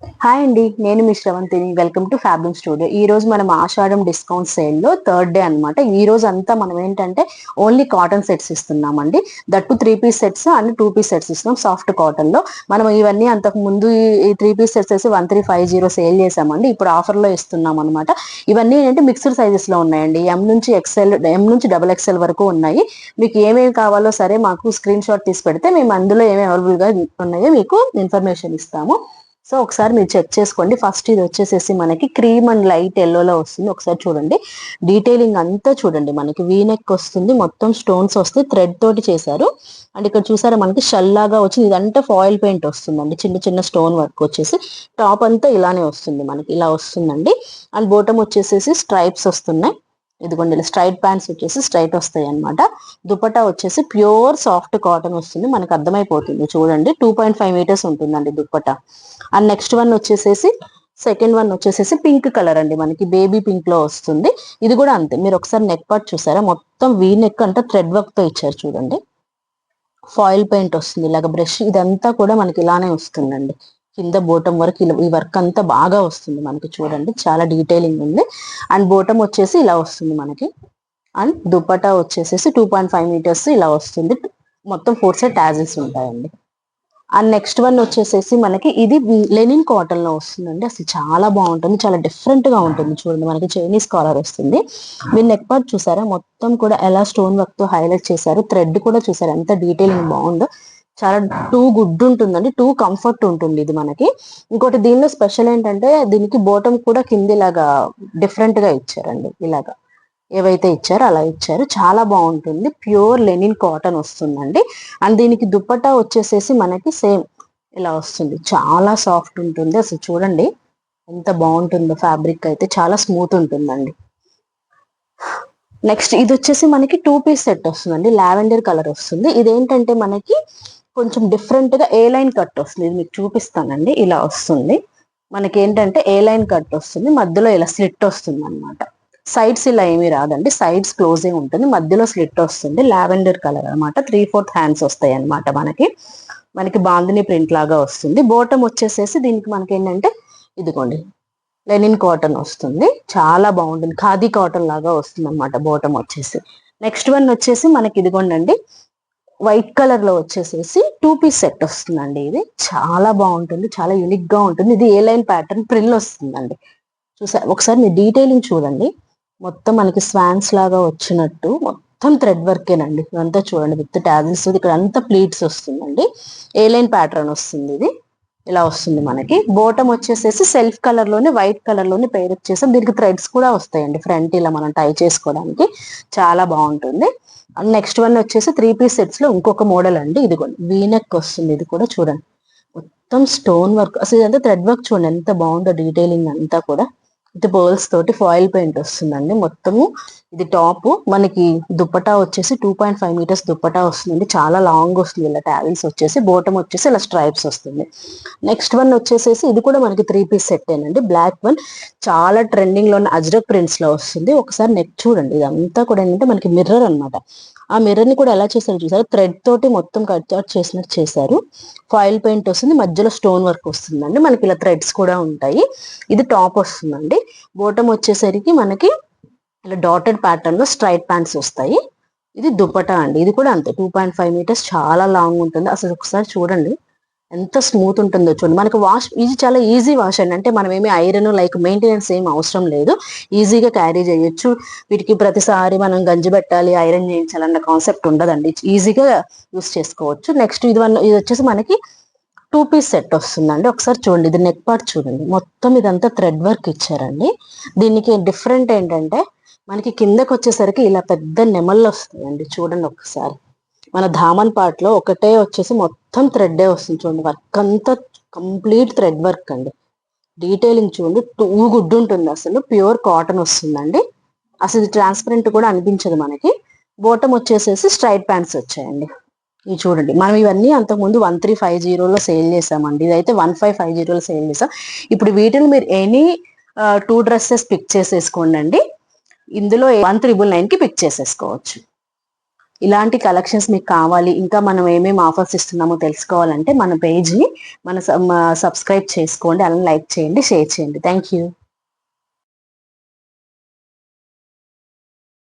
Hi అండి, నేను మీ శ్రవంతిని. Welcome to fabric studio. ఈ రోజు మనం ఆషాఢం డిస్కౌంట్ సేల్ లో థర్డ్ డే అనమాట. ఈ రోజు అంతా మనం ఏంటంటే ఓన్లీ కాటన్ సెట్స్ ఇస్తున్నామండి. That 3 piece sets and 2 piece sets ఇస్తున్నాం సాఫ్ట్ కాటన్ లో. మనం ఇవన్నీ అంతకు ముందు ఈ 3 పీస్ సెట్స్ వేసి 1350 సేల్ చేసామండి. ఇప్పుడు ఆఫర్ లో ఇస్తున్నాం అనమాట. ఇవన్నీ ఏంటంటే మిక్స్డ్ సైజెస్ లో ఉన్నాయండి. ఎం నుంచి XXL వరకు ఉన్నాయి. మీకు ఏమేమి కావాలో సరే మాకు స్క్రీన్ షాట్ తీసి పెడితే మేము అందులో ఏమేమి అవైలబుల్ గా ఉన్నాయో మీకు ఇన్ఫర్మేషన్ ఇస్తాము. సో ఒకసారి మీరు చెక్ చేసుకోండి. ఫస్ట్ ఇది వచ్చేసేసి మనకి క్రీమ్ అండ్ లైట్ ఎల్లోలో వస్తుంది. ఒకసారి చూడండి, డీటెయిలింగ్ అంతా చూడండి. మనకి వీనెక్ వస్తుంది, మొత్తం స్టోన్స్ వస్తాయి, థ్రెడ్ తోటి చేశారు. అండ్ ఇక్కడ చూసారా మనకి షల్ లాగా వచ్చింది. ఇదంతా ఫాయిల్ పెయింట్ వస్తుందండి, చిన్న చిన్న స్టోన్ వర్క్ వచ్చేసి. టాప్ అంతా ఇలానే వస్తుంది, మనకి ఇలా వస్తుందండి. అండ్ బోటం వచ్చేసేసి స్ట్రైప్స్ వస్తున్నాయి. ఇదిగోండి, ఇలా స్ట్రైట్ ప్యాంట్స్ వచ్చేసి స్ట్రైట్ వస్తాయి అనమాట. దుపట్టా వచ్చేసి ప్యూర్ సాఫ్ట్ కాటన్ వస్తుంది, మనకు అర్థమైపోతుంది చూడండి. 2.5 మీటర్స్ ఉంటుందండి దుపట్టా. అండ్ నెక్స్ట్ వన్ వచ్చేసేసి సెకండ్ వన్ వచ్చేసేసి పింక్ కలర్ అండి, మనకి బేబీ పింక్ లో వస్తుంది. ఇది కూడా అంతే. మీరు ఒకసారి నెక్ పార్ట్ చూసారా, మొత్తం వీ నెక్ అంటే థ్రెడ్ వర్క్ తో ఇచ్చారు చూడండి. ఫాయిల్ పెయింట్ వస్తుంది, ఇలాగ బ్రష్ ఇదంతా కూడా మనకి ఇలానే వస్తుందండి. కింద బోటం వరకు ఈ వర్క్ అంతా బాగా వస్తుంది మనకి చూడండి, చాలా డీటెయిలింగ్ ఉంది. అండ్ బోటం వచ్చేసి ఇలా వస్తుంది మనకి. అండ్ దుపట్టా వచ్చేసేసి 2.5 మీటర్స్ ఇలా వస్తుంది. మొత్తం 4 సెట్ టాజిల్స్ ఉంటాయండి. అండ్ నెక్స్ట్ వన్ వచ్చేసేసి మనకి ఇది లెనిన్ కాటన్ లో వస్తుందండి. అసలు చాలా బాగుంటుంది, చాలా డిఫరెంట్ గా ఉంటుంది చూడండి. మనకి చైనీస్ కాలర్ వస్తుంది. మీరు నెక్ పార్ట్ చూసారా, మొత్తం కూడా ఎలా స్టోన్ వర్క్ తో హైలైట్ చేశారు. థ్రెడ్ కూడా చూసారా ఎంత డీటెయిలింగ్ బాగుందో. చాలా టూ గుడ్ ఉంటుందండి, టూ కంఫర్ట్ ఉంటుంది ఇది మనకి. ఇంకోటి దీనిలో స్పెషల్ ఏంటంటే దీనికి బోటం కూడా కిందిలాగా డిఫరెంట్ గా ఇచ్చారండి. ఇలాగా ఏవైతే ఇచ్చారో అలా ఇచ్చారు, చాలా బాగుంటుంది. ప్యూర్ లెనిన్ కాటన్ వస్తుందండి. అండ్ దీనికి దుపట్టా వచ్చేసేసి మనకి సేమ్ ఇలా వస్తుంది, చాలా సాఫ్ట్ ఉంటుంది. అసలు చూడండి ఎంత బాగుంటుందో. ఫ్యాబ్రిక్ అయితే చాలా స్మూత్ ఉంటుందండి. నెక్స్ట్ ఇది వచ్చేసి మనకి 2 పీస్ సెట్ వస్తుందండి. లావెండర్ కలర్ వస్తుంది. ఇదేంటంటే మనకి కొంచెం డిఫరెంట్ గా ఏ లైన్ కట్ వస్తుంది. ఇది మీకు చూపిస్తానండి. ఇలా వస్తుంది మనకి. ఏంటంటే ఏ లైన్ కట్ వస్తుంది, మధ్యలో ఇలా స్లిట్ వస్తుంది అనమాట. సైడ్స్ ఇలా ఏమీ రాదండి, సైడ్స్ క్లోజ్ ఉంటుంది, మధ్యలో స్లిట్ వస్తుంది. లావెండర్ కలర్ అనమాట. 3/4 హ్యాండ్స్ వస్తాయి అనమాట మనకి. మనకి బాందిని ప్రింట్ లాగా వస్తుంది. బోటం వచ్చేసేసి దీనికి మనకి ఏంటంటే ఇదిగోండి లెనిన్ కాటన్ వస్తుంది, చాలా బాగుంటుంది. ఖాదీ కాటన్ లాగా వస్తుంది అనమాట బోటం వచ్చేసి. నెక్స్ట్ వన్ వచ్చేసి మనకి ఇదిగోండి వైట్ కలర్ లో వచ్చేసేసి 2 పీస్ సెట్ వస్తుందండి. ఇది చాలా బాగుంటుంది, చాలా యూనిక్ గా ఉంటుంది. ఇది ఏ లైన్ ప్యాటర్న్ ప్రిల్ వస్తుందండి. ఒకసారి మీ డీటెయిలింగ్ చూడండి. మొత్తం మనకి స్వాన్స్ లాగా వచ్చినట్టు మొత్తం థ్రెడ్ వర్కేనండి. ఇదంతా చూడండి విత్ టాజిల్స్. ఇక్కడ అంతా ప్లీట్స్ వస్తుందండి. ఏ లైన్ ప్యాటర్న్ వస్తుంది. ఇది ఇలా వస్తుంది మనకి. బోటం వచ్చేసేసి సెల్ఫ్ కలర్ లోనే వైట్ కలర్ లోనే పేర్ చేసాం. దీనికి థ్రెడ్స్ కూడా వస్తాయండి ఫ్రంట్, ఇలా మనం టై చేసుకోవడానికి చాలా బాగుంటుంది. నెక్స్ట్ వన్ వచ్చేసి 3 పీస్ సెట్స్ లో ఇంకొక మోడల్ అండి. ఇది కూడా వీనెక్ వస్తుంది. ఇది కూడా చూడండి మొత్తం స్టోన్ వర్క్. అసలు ఇదంతా థ్రెడ్ వర్క్ చూడండి ఎంత బాగుందో. డీటెయిలింగ్ అంతా కూడా ఇది పర్ల్స్ తోటి ఫాయిల్ పెయింట్ వస్తుందండి మొత్తము. ఇది టాప్. మనకి దుపట్టా వచ్చేసి 2.5 మీటర్స్ దుపట్టా వస్తుందండి, చాలా లాంగ్ వస్తుంది. ఇలా టావిల్స్ వచ్చేసి బోటం వచ్చేసి ఇలా స్ట్రైప్స్ వస్తుంది. నెక్స్ట్ వన్ వచ్చేసేసి ఇది కూడా మనకి 3 పీస్ సెట్ ఏనండి. బ్లాక్ వన్, చాలా ట్రెండింగ్ లో ఉన్న అజ్రక్ ప్రింట్స్ లో వస్తుంది. ఒకసారి నెక్ చూడండి. ఇదంతా కూడా ఏంటంటే మనకి మిర్రర్ అనమాట. ఆ మిర్రర్ ని కూడా ఎలా చేశారు చూసారు, థ్రెడ్ తోటి మొత్తం కట్ అవుట్ చేసినట్టు చేశారు. ఫాయిల్ పెయింట్ వస్తుంది, మధ్యలో స్టోన్ వర్క్ వస్తుందండి. మనకి ఇలా థ్రెడ్స్ కూడా ఉంటాయి. ఇది టాప్ వస్తుందండి. బోటం వచ్చేసరికి మనకి ఇలా డాటెడ్ ప్యాటర్న్ లో స్ట్రైట్ ప్యాంట్స్ వస్తాయి. ఇది దుపట్టా అండి. ఇది కూడా అంతే 2.5 మీటర్స్, చాలా లాంగ్ ఉంటుంది. అసలు ఒకసారి చూడండి ఎంత స్మూత్ ఉంటుందో చూడండి. మనకి వాష్ ఇది చాలా ఈజీ వాష్ అండి. అంటే మనం ఏమి ఐరన్ లైక్ మెయింటెనెన్స్ ఏం అవసరం లేదు, ఈజీగా క్యారీ చేయొచ్చు. వీటికి ప్రతిసారి మనం గంజి పెట్టాలి, ఐరన్ చేయించాలన్న కాన్సెప్ట్ ఉండదండి. ఈజీగా యూస్ చేసుకోవచ్చు. నెక్స్ట్ ఇది వచ్చేసి మనకి 2 పీస్ సెట్ వస్తుందండి. ఒకసారి చూడండి, ఇది నెక్ పార్ట్ చూడండి. మొత్తం ఇదంతా థ్రెడ్ వర్క్ ఇచ్చారండి. దీనికి డిఫరెంట్ ఏంటంటే మనకి కిందకి వచ్చేసరికి ఇలా పెద్ద నెమళ్ళు వస్తాయండి. చూడండి ఒకసారి. మన ధామన్ పార్ట్ లో ఒకటే వచ్చేసి మొత్తం థ్రెడ్డే వస్తుంది చూడండి. వర్క్ అంతా కంప్లీట్ థ్రెడ్ వర్క్ అండి. డీటెయిలింగ్ చూడండి టూ గుడ్ ఉంటుంది. అసలు ప్యూర్ కాటన్ వస్తుందండి. అసలు ఇది ట్రాన్స్పరెంట్ కూడా అనిపించదు మనకి. బోటం వచ్చేసేసి స్ట్రైట్ ప్యాంట్స్ వచ్చాయండి. ఇది చూడండి, మనం ఇవన్నీ అంతకుముందు 1350లో సేల్ చేసామండి. ఇదైతే 1550లో సేల్ చేసాం. ఇప్పుడు వీటిని మీరు ఎనీ 2 డ్రెస్సెస్ పిక్ చేసేసుకోండి అండి. ఇందులో 1999కి పిక్ చేసేసుకోవచ్చు. ఇలాంటి కలెక్షన్స్ మీకు కావాలి, ఇంకా మనం ఏమేమి ఆఫర్స్ ఇస్తున్నామో తెలుసుకోవాలంటే మన పేజ్ని సబ్స్క్రైబ్ చేసుకోండి, అలానే లైక్ చేయండి, షేర్ చేయండి. Thank you.